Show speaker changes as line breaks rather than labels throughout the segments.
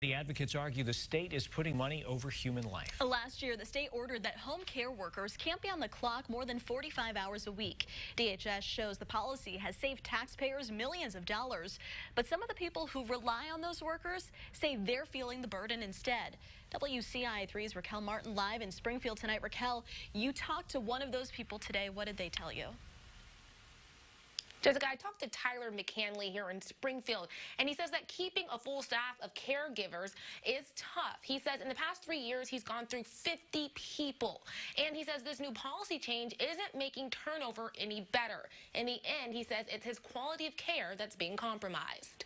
The advocates argue the state is putting money over human life.
Last year, the state ordered that home care workers can't be on the clock more than 45 hours a week. DHS shows the policy has saved taxpayers millions of dollars. But some of the people who rely on those workers say they're feeling the burden instead. WCIA3's Raquel Martin live in Springfield tonight. Raquel, you talked to one of those people today. What did they tell you?
Jessica, I talked to Tyler McCanley here in Springfield, and he says that keeping a full staff of caregivers is tough. He says in the past 3 years, he's gone through 50 people. And he says this new policy change isn't making turnover any better. In the end, he says it's his quality of care that's being compromised.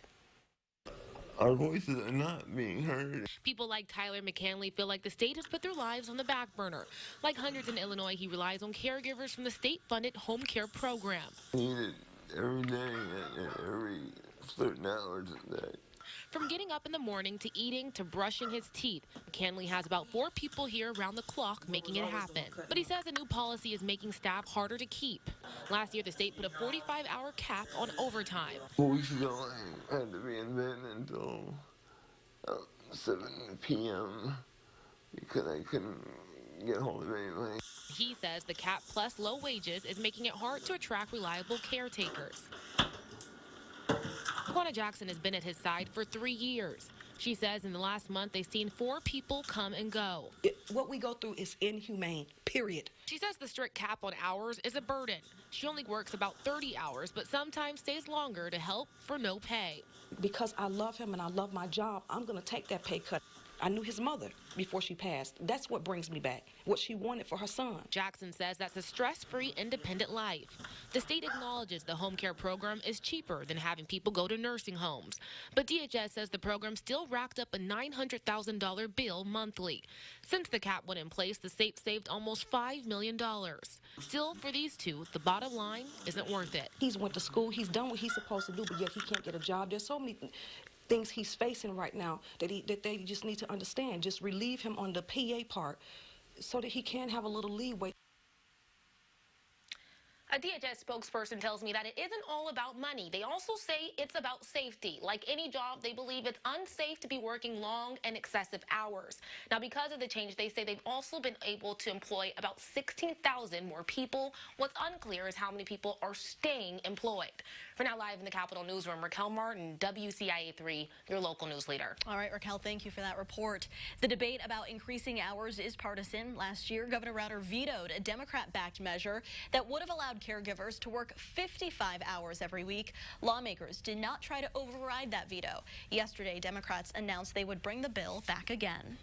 Our voices are not being heard.
People like Tyler McCanley feel like the state has put their lives on the back burner. Like hundreds in Illinois, he relies on caregivers from the state-funded home care program.
Needed every day and every certain hours a day.
From getting up in the morning to eating to brushing his teeth, McCanley has about 4 people here around the clock making it happen. But he says a new policy is making staff harder to keep. Last year, the state put a 45-hour cap on overtime.
4 weeks ago, I had to be in bed until 7 p.m. because I couldn't get hold of anybody.
He says the cap plus low wages is making it hard to attract reliable caretakers. Quanah Jackson has been at his side for 3 years. She says in the last month they've seen 4 people come and go.
What we go through is inhumane, period.
She says the strict cap on hours is a burden. She only works about 30 hours, but sometimes stays longer to help for no pay.
Because I love him and I love my job, I'm going to take that pay cut. I knew his mother before she passed. That's what brings me back, what she wanted for her son.
Jackson says that's a stress-free, independent life. The state acknowledges the home care program is cheaper than having people go to nursing homes. But DHS says the program still racked up a $900,000 bill monthly. Since the cap went in place, the state saved almost $5 million. Still, for these two, the bottom line isn't worth it.
He's went to school, he's done what he's supposed to do, but yet he can't get a job. There's so many things he's facing right now that they just need to understand. Just relieve him on the PA part so that he can have a little leeway.
A DHS spokesperson tells me that it isn't all about money. They also say it's about safety. Like any job, they believe it's unsafe to be working long and excessive hours. Now, because of the change, they say they've also been able to employ about 16,000 more people. What's unclear is how many people are staying employed. For now, live in the Capitol Newsroom, Raquel Martin, WCIA3, your local news leader.
All right, Raquel, thank you for that report. The debate about increasing hours is partisan. Last year, Governor Rauter vetoed a Democrat-backed measure that would have allowed caregivers to work 55 hours every week. Lawmakers did not try to override that veto. Yesterday, Democrats announced they would bring the bill back again.